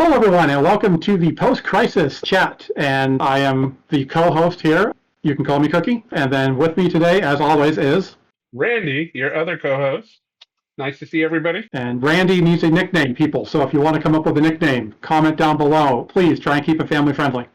Hello, everyone, and welcome to the post-crisis chat. And I am the co-host here. You can call me Cookie. And then with me today, as always, is Randy, your other co-host. Nice to see everybody. and Randy needs a nickname, people. So if you want to come up with a nickname, comment down below. Please try and keep it family friendly.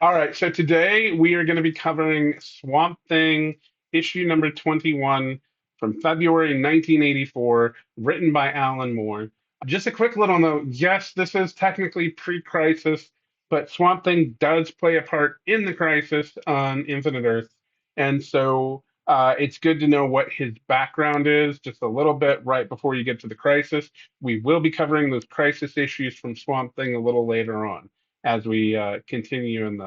All right, so today we are going to be covering Swamp Thing, issue number 21 from February 1984, written by Alan Moore. Just a quick little note. Yes, this is technically pre-crisis, but Swamp Thing does play a part in the crisis on Infinite Earth. And so it's good to know what his background is just a little bit right before you get to the crisis. We will be covering those crisis issues from Swamp Thing a little later on as we continue in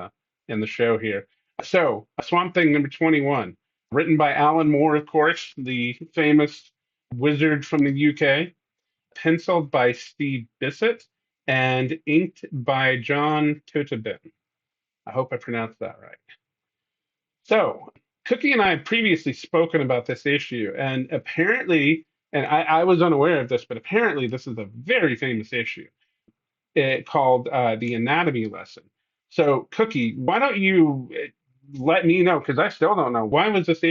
the show here. So, Swamp Thing number 21, written by Alan Moore, of course, the famous wizard from the UK, penciled by Steve Bissette, and inked by John Totleben. I hope I pronounced that right. So, Cookie and I have previously spoken about this issue, and apparently, and I was unaware of this, but apparently this is a very famous issue called The Anatomy Lesson. So, Cookie, why don't you let me know, because I still don't know, why was this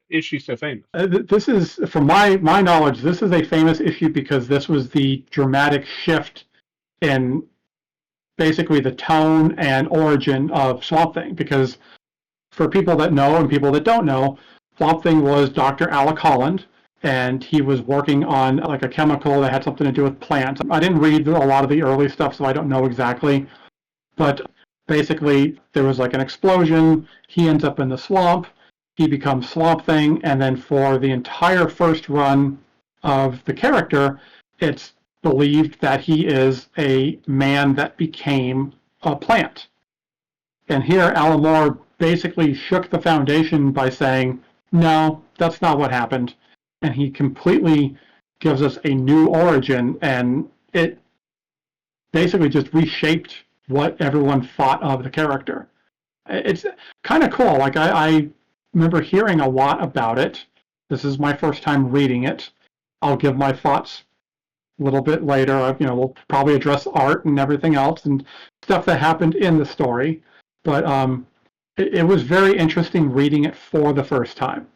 issue so famous? This is, from my knowledge, this is a famous issue because this was the dramatic shift in basically the tone and origin of Swamp Thing. Because for people that know and people that don't know, Swamp Thing was Dr. Alec Holland, and he was working on like a chemical that had something to do with plants. I didn't read a lot of the early stuff, so I don't know exactly. But basically, there was like an explosion. He ends up in the swamp. He becomes Swamp Thing, and then for the entire first run of the character, it's believed that he is a man that became a plant. And here, Alan Moore basically shook the foundation by saying, no, that's not what happened. And he completely gives us a new origin, and it basically just reshaped what everyone thought of the character. It's kind of cool. Like I remember hearing a lot about it. This is my first time reading it. I'll give my thoughts a little bit later. We'll probably address art and everything else and stuff that happened in the story. But it was very interesting reading it for the first time.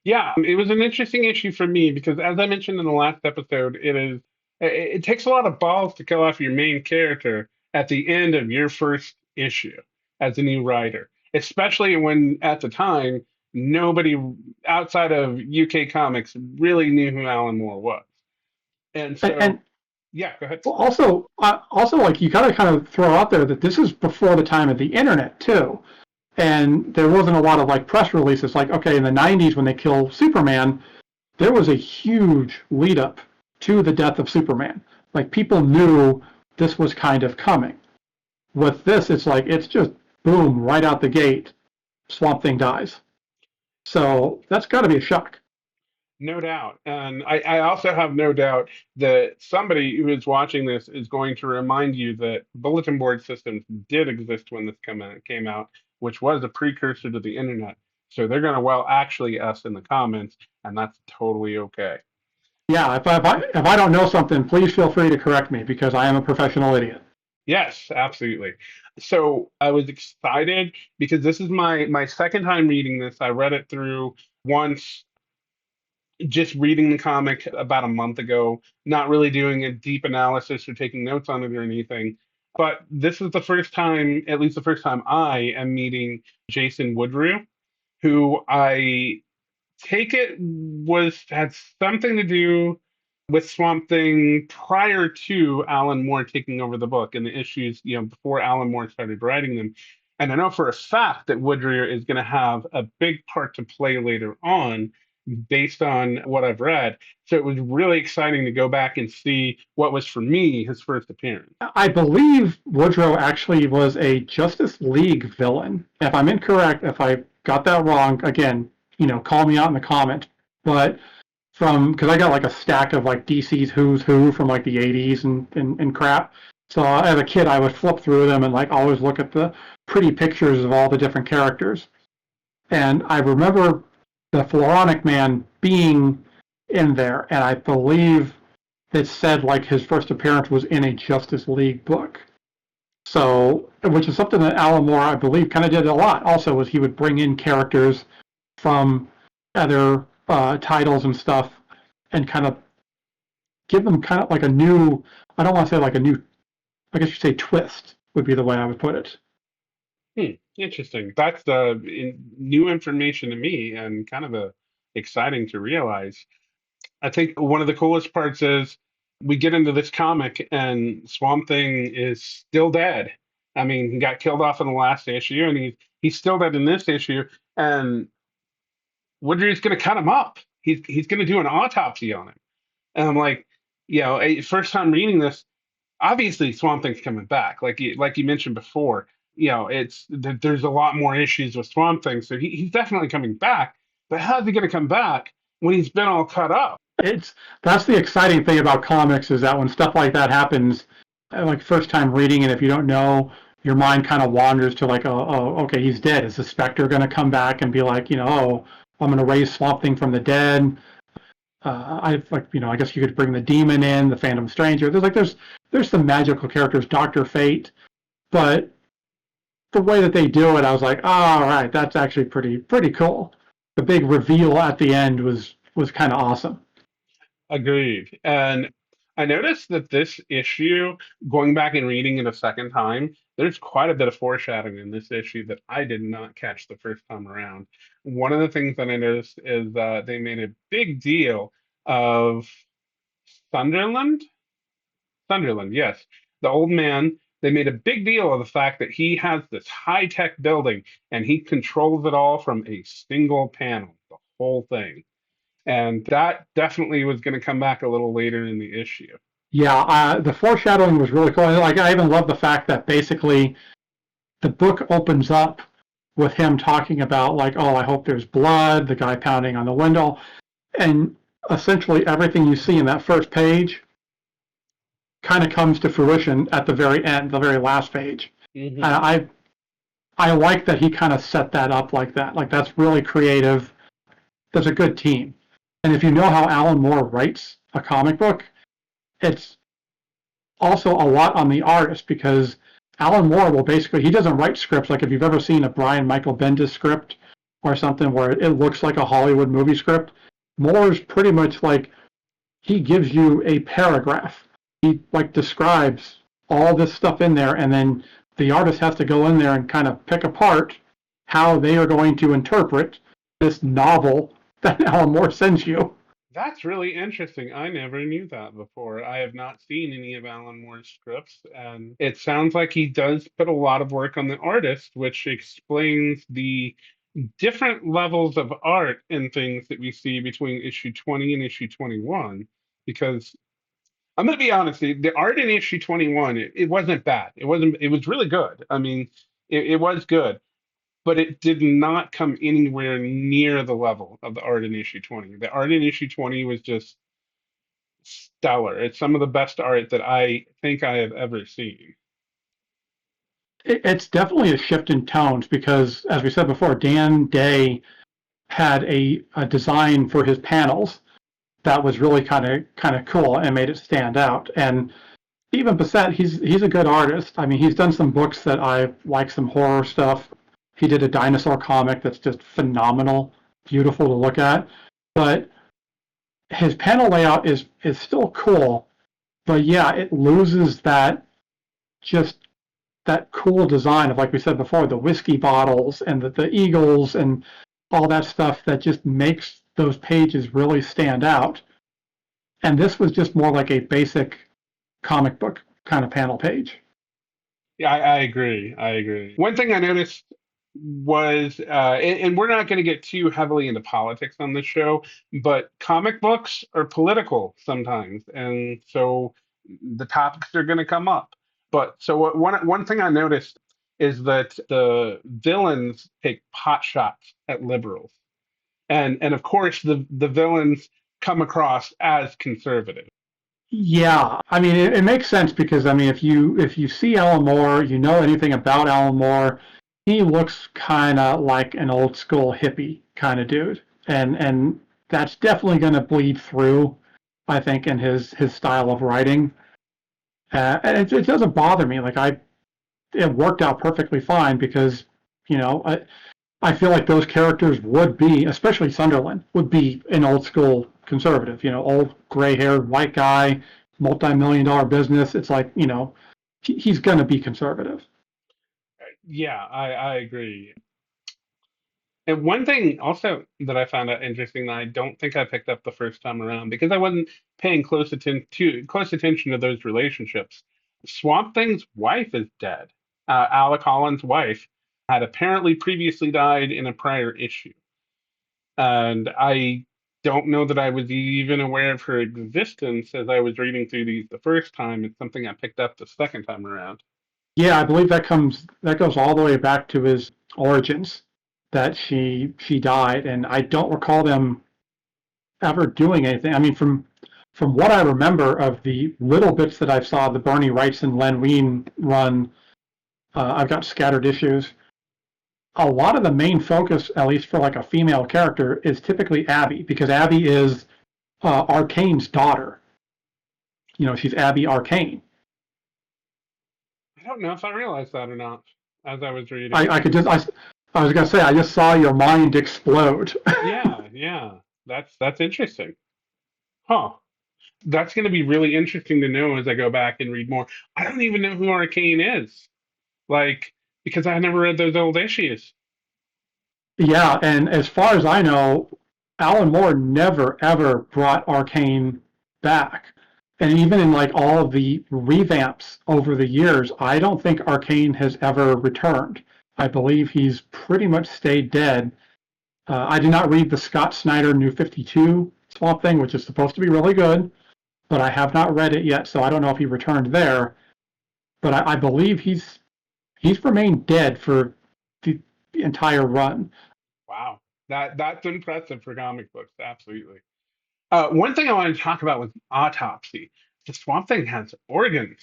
Yeah, it was an interesting issue for me because, as I mentioned in the last episode, it takes a lot of balls to kill off your main character at the end of your first issue as a new writer, especially when at the time nobody outside of UK comics really knew who Alan Moore was. And And so, yeah, go ahead. also, like you gotta kind of throw out there that this is before the time of the internet too, and there wasn't a lot of like press releases. Like, okay, in the '90s when they kill Superman, there was a huge lead up to the death of Superman. Like people knew this was kind of coming. With this, it's like it's just boom right out the gate. Swamp Thing dies. So that's got to be a shock. No doubt. And I also have no doubt that somebody who is watching this is going to remind you that bulletin board systems did exist when this came out, which was a precursor to the internet. So they're going to, well, actually us in the comments, and that's totally okay. Yeah, if I don't know something, please feel free to correct me because I am a professional idiot. Yes, absolutely. So I was excited because this is my second time reading this. I read it through once just reading the comic about a month ago, not really doing a deep analysis or taking notes on it or anything. But this is the first time, at least the first time I am meeting Jason Woodrue, who I take it had something to do with Swamp Thing prior to Alan Moore taking over the book and the issues, before Alan Moore started writing them. And I know for a fact that Woodrue is going to have a big part to play later on based on what I've read. So it was really exciting to go back and see what was for me his first appearance. I believe Woodrow actually was a Justice League villain. If I'm incorrect, if I got that wrong, again, call me out in the comment. But because I got like a stack of like DC's Who's Who from like the 80s and crap. So as a kid, I would flip through them and like always look at the pretty pictures of all the different characters. And I remember the Floronic Man being in there, and I believe that said like his first appearance was in a Justice League book. So, which is something that Alan Moore, I believe, kind of did a lot. Also, was he would bring in characters from other titles and stuff, and kind of give them kind of like a new. I don't want to say like a new. I guess you say twist would be the way I would put it. Interesting. That's new information to me and kind of exciting to realize. I think one of the coolest parts is we get into this comic and Swamp Thing is still dead. I mean, he got killed off in the last issue, and he's still dead in this issue. And Woodry's going to cut him up. He's going to do an autopsy on him. And I'm like, first time reading this, obviously Swamp Thing's coming back. Like you mentioned before, there's a lot more issues with Swamp Thing, so he's definitely coming back. But how's he going to come back when he's been all cut up? That's the exciting thing about comics is that when stuff like that happens, like first time reading it, if you don't know, your mind kind of wanders to like, oh, okay, he's dead. Is the Spectre going to come back and be like, oh, I'm going to raise Swamp Thing from the dead? I guess you could bring the Demon in, the Phantom Stranger. There's some magical characters, Doctor Fate, but the way that they do it, I was like, oh, all right, that's actually pretty cool. The big reveal at the end was kind of awesome. Agreed. And I noticed that this issue, going back and reading it a second time, there's quite a bit of foreshadowing in this issue that I did not catch the first time around. One of the things that I noticed is that they made a big deal of Sunderland. Sunderland, yes. The old man, they made a big deal of the fact that he has this high-tech building and he controls it all from a single panel, the whole thing. And that definitely was going to come back a little later in the issue. Yeah, the foreshadowing was really cool. Like, I even love the fact that basically the book opens up with him talking about like, oh, I hope there's blood, the guy pounding on the window, and essentially everything you see in that first page kind of comes to fruition at the very end, the very last page. Mm-hmm. I like that he kind of set that up like that. Like that's really creative. There's a good team. And if you know how Alan Moore writes a comic book, it's also a lot on the artist because Alan Moore will basically, he doesn't write scripts like if you've ever seen a Brian Michael Bendis script or something where it looks like a Hollywood movie script. Moore's pretty much like he gives you a paragraph. He like describes all this stuff in there, and then the artist has to go in there and kind of pick apart how they are going to interpret this novel that Alan Moore sends you. That's really interesting. I never knew that before. I have not seen any of Alan Moore's scripts, and it sounds like he does put a lot of work on the artist, which explains the different levels of art and things that we see between issue 20 and issue 21. Because I'm going to be honest, the art in issue 21, it wasn't bad. It was really good. I mean, it was good, but it did not come anywhere near the level of the art in issue 20. The art in issue 20 was just stellar. It's some of the best art that I think I have ever seen. It's definitely a shift in tones because, as we said before, Dan Day had a design for his panels that was really kind of cool and made it stand out. And even Bissette, he's a good artist. I mean, he's done some books that I like, some horror stuff. He did a dinosaur comic that's just phenomenal, beautiful to look at. But his panel layout is still cool, but yeah, it loses just that cool design of, like we said before, the whiskey bottles and the eagles and all that stuff that just makes those pages really stand out. And this was just more like a basic comic book kind of panel page. Yeah, I agree. I agree. One thing I noticed was, and we're not going to get too heavily into politics on this show, but comic books are political sometimes, and so the topics are going to come up. But so one thing I noticed is that the villains take pot shots at liberals, and of course the villains come across as conservative. Yeah, I mean it makes sense because I mean if you see Alan Moore, you know anything about Alan Moore, he looks kind of like an old school hippie kind of dude, and that's definitely going to bleed through I think, in his style of writing. And it doesn't bother me. Like it worked out perfectly fine because, you know, I feel like those characters would be, especially Sunderland, would be an old school conservative, you know, old gray haired white guy, multi-million-dollar business. It's like, you know, he's going to be conservative. Yeah, I agree. And one thing also that I found out interesting that I don't think I picked up the first time around because I wasn't paying close attention to those relationships. Swamp Thing's wife is dead. Alec Holland's wife had apparently previously died in a prior issue, and I don't know that I was even aware of her existence as I was reading through these the first time. It's something I picked up the second time around. Yeah, I believe that goes all the way back to his origins that she died, and I don't recall them ever doing anything. I mean, from what I remember of the little bits that I saw the Bernie Wrightson and Len Wein run, I've got scattered issues. A lot of the main focus, at least for like a female character, is typically Abby because Abby is Arcane's daughter. You know, she's Abby Arcane. I don't know if I realized that or not as I was reading. I could just I was gonna say I just saw your mind explode. Yeah, yeah, that's interesting. Huh. That's going to be really interesting to know as I go back and read more. I don't even know who Arcane is, like, because I never read those old issues. Yeah, and as far as I know, Alan Moore never ever brought Arcane back. And even in like all of the revamps over the years, I don't think Arcane has ever returned. I believe he's pretty much stayed dead. I did not read the Scott Snyder New 52 Swamp Thing, which is supposed to be really good, but I have not read it yet, so I don't know if he returned there. But I believe he's remained dead for the entire run. Wow, that's impressive for comic books. Absolutely. One thing I wanted to talk about was autopsy. The Swamp Thing has organs,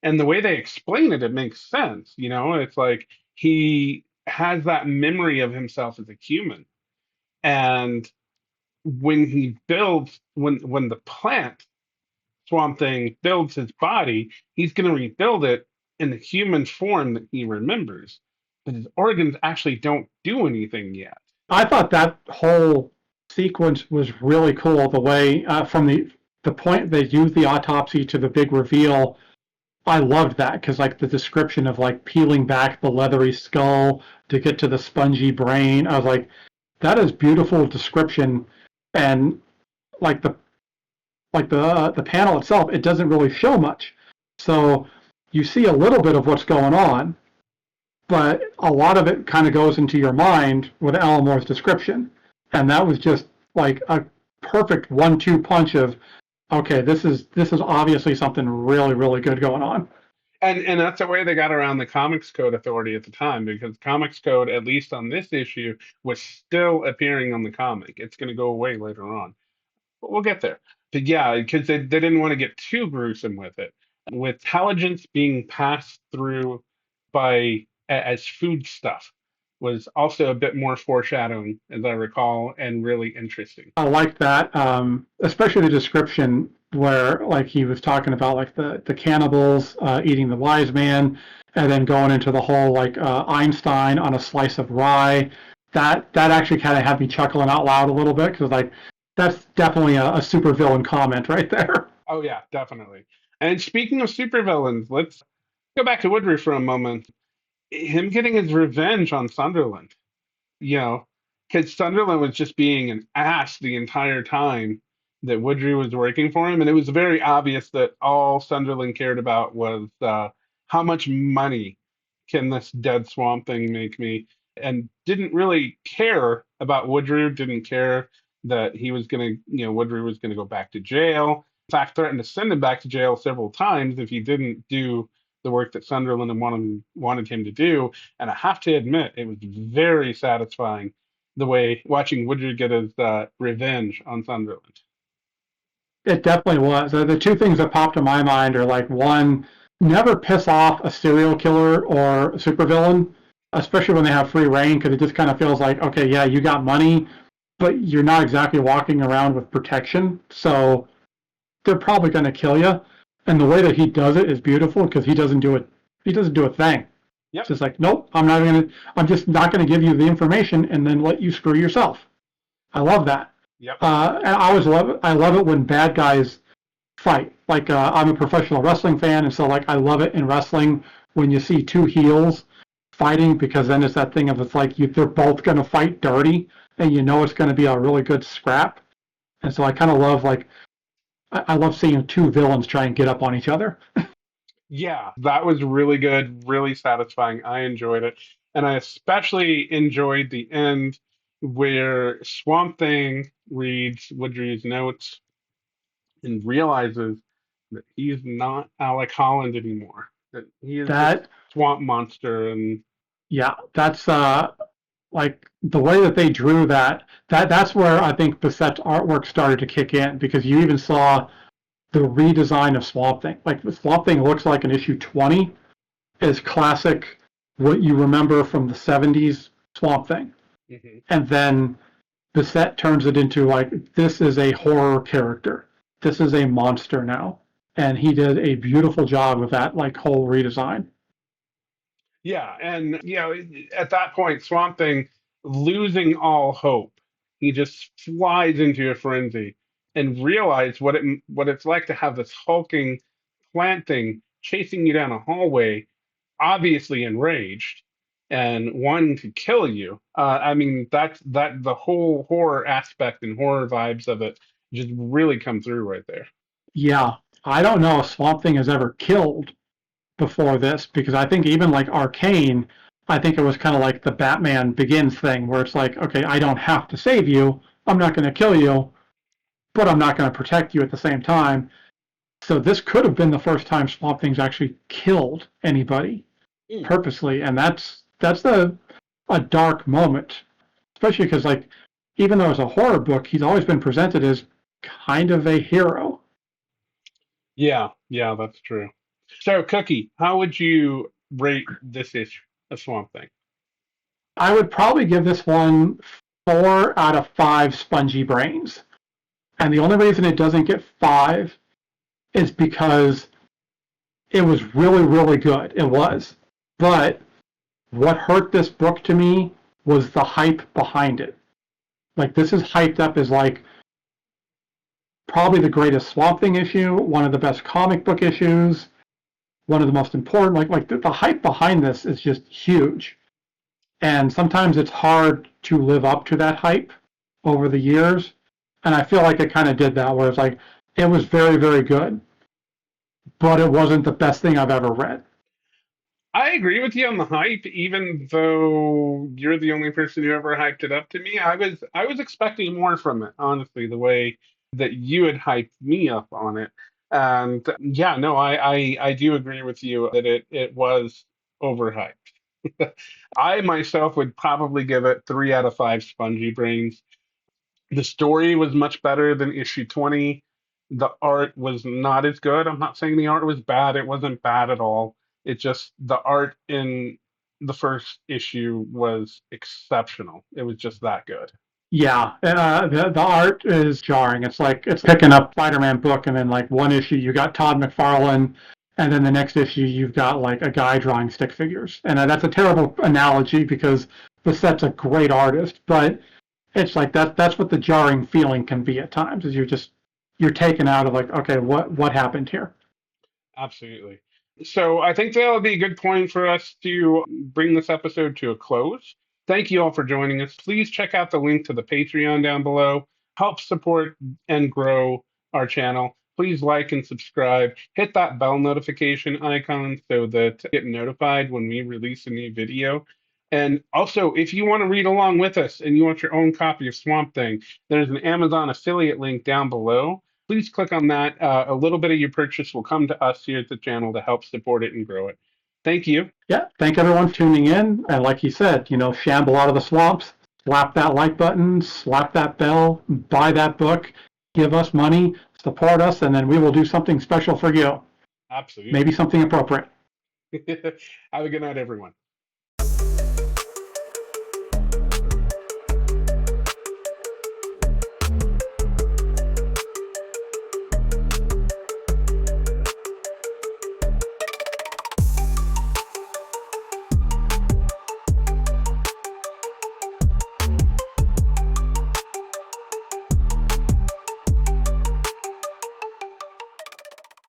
and the way they explain it, it makes sense. You know, it's like he has that memory of himself as a human, and when the plant Swamp Thing builds his body, he's going to rebuild it in the human form that he remembers. But his organs actually don't do anything yet. I thought that whole sequence was really cool. The way from the point they used the autopsy to the big reveal, I loved that because like the description of like peeling back the leathery skull to get to the spongy brain, I was like, that is beautiful description. And like the panel itself, it doesn't really show much. So you see a little bit of what's going on, but a lot of it kind of goes into your mind with Alan Moore's description. And that was just like a perfect 1-2 punch of, okay, this is obviously something really, really good going on. And that's the way they got around the Comics Code Authority at the time, because Comics Code, at least on this issue, was still appearing on the comic. It's going to go away later on. But we'll get there. But yeah, because they didn't want to get too gruesome with it. With intelligence being passed through as food stuff was also a bit more foreshadowing, as I recall, and really interesting. I like that, especially the description where like he was talking about like the cannibals eating the wise man, and then going into the whole like Einstein on a slice of rye. That actually kind of had me chuckling out loud a little bit because like that's definitely a supervillain comment right there. Oh yeah, definitely. And speaking of supervillains, let's go back to Woodruff for a moment. Him getting his revenge on Sunderland, you know, because Sunderland was just being an ass the entire time that Woodruff was working for him, and it was very obvious that all Sunderland cared about was how much money can this dead swamp thing make me, and didn't really care about Woodruff, didn't care that he was going to, Woodruff was going to go back to jail. In fact, threatened to send him back to jail several times if he didn't do the work that Sunderland wanted him to do. And I have to admit, it was very satisfying the way watching Woodruff get his revenge on Sunderland. It definitely was. The two things that popped in my mind are like one, never piss off a serial killer or a supervillain, especially when they have free reign, because it just kind of feels like, okay, yeah, you got money, but you're not exactly walking around with protection. So they're probably going to kill you. And the way that he does it is beautiful because he doesn't do it. He doesn't do a thing. It's Yep. just like, nope, I'm just not going to give you the information and then let you screw yourself. I love that. Yep. And I love it when bad guys fight. Like, I'm a professional wrestling fan. And so like, I love it in wrestling when you see two heels fighting, because then it's that thing of, it's like they're both going to fight dirty and you know it's going to be a really good scrap. And so I kind of love, like, I love seeing two villains try and get up on each other. Yeah, that was really good, really satisfying. I enjoyed it. And I especially enjoyed the end where Swamp Thing reads Woodry's notes and realizes that he's not Alec Holland anymore, that he is this That, swamp monster. And yeah, that's like the way that they drew that's where I think Bissette's artwork started to kick in, because you even saw the redesign of Swamp Thing. Like, the Swamp Thing looks like an issue 20 is classic, what you remember from the 70s Swamp Thing. Mhm. And then Bissette turns it into, like, this is a horror character. This is a monster now. And he did a beautiful job with that, like, whole redesign. Yeah, and at that point, Swamp Thing losing all hope, he just flies into a frenzy and realizes what it's like to have this hulking plant thing chasing you down a hallway, obviously enraged and wanting to kill you. I mean, that the whole horror aspect and horror vibes of it just really come through right there. Yeah, I don't know if Swamp Thing has ever killed before this, because I think even like Arcane, I think it was kind of like the Batman Begins thing, where it's like, okay, I don't have to save you, I'm not going to kill you, but I'm not going to protect you at the same time. So this could have been the first time Swamp Thing's actually killed anybody Mm. purposely, and that's a dark moment, especially because, like, even though it's a horror book, he's always been presented as kind of a hero. Yeah, yeah, that's true. So, Cookie, how would you rate this issue of Swamp Thing? I would probably give this one 4 out of 5 spongy brains. And the only reason it doesn't get 5 is because it was really, really good. It was. But what hurt this book to me was the hype behind it. Like, this is hyped up as, like, probably the greatest Swamp Thing issue, one of the best comic book issues, one of the most important. Like the hype behind this is just huge. And sometimes it's hard to live up to that hype over the years. And I feel like it kind of did that, where it's like, it was very, very good, but it wasn't the best thing I've ever read. I agree with you on the hype, even though you're the only person who ever hyped it up to me. I was expecting more from it, honestly, the way that you had hyped me up on it. And yeah, no, I do agree with you that it was overhyped. I myself would probably give it 3 out of 5 spongy brains. The story was much better than issue 20. The art was not as good. I'm not saying the art was bad. It wasn't bad at all. It just, the art in the first issue was exceptional. It was just that good. Yeah, the art is jarring. It's like it's picking up Spider-Man book, and then like one issue you got Todd McFarlane, and then the next issue you've got like a guy drawing stick figures. And that's a terrible analogy because Bissette's a great artist, but it's like that's what the jarring feeling can be at times. Is you're taken out of, like, okay, what happened here? Absolutely. So I think that'll be a good point for us to bring this episode to a close. Thank you all for joining us. Please check out the link to the Patreon down below. Help support and grow our channel. Please like and subscribe. Hit that bell notification icon so that you get notified when we release a new video. And also, if you want to read along with us and you want your own copy of Swamp Thing, there's an Amazon affiliate link down below. Please click on that. A little bit of your purchase will come to us here at the channel to help support it and grow it. Thank you. Yeah, thank everyone for tuning in. And like you said, shamble out of the swamps, slap that like button, slap that bell, buy that book, give us money, support us, and then we will do something special for you. Maybe Absolutely. something appropriate. Have a good night, everyone.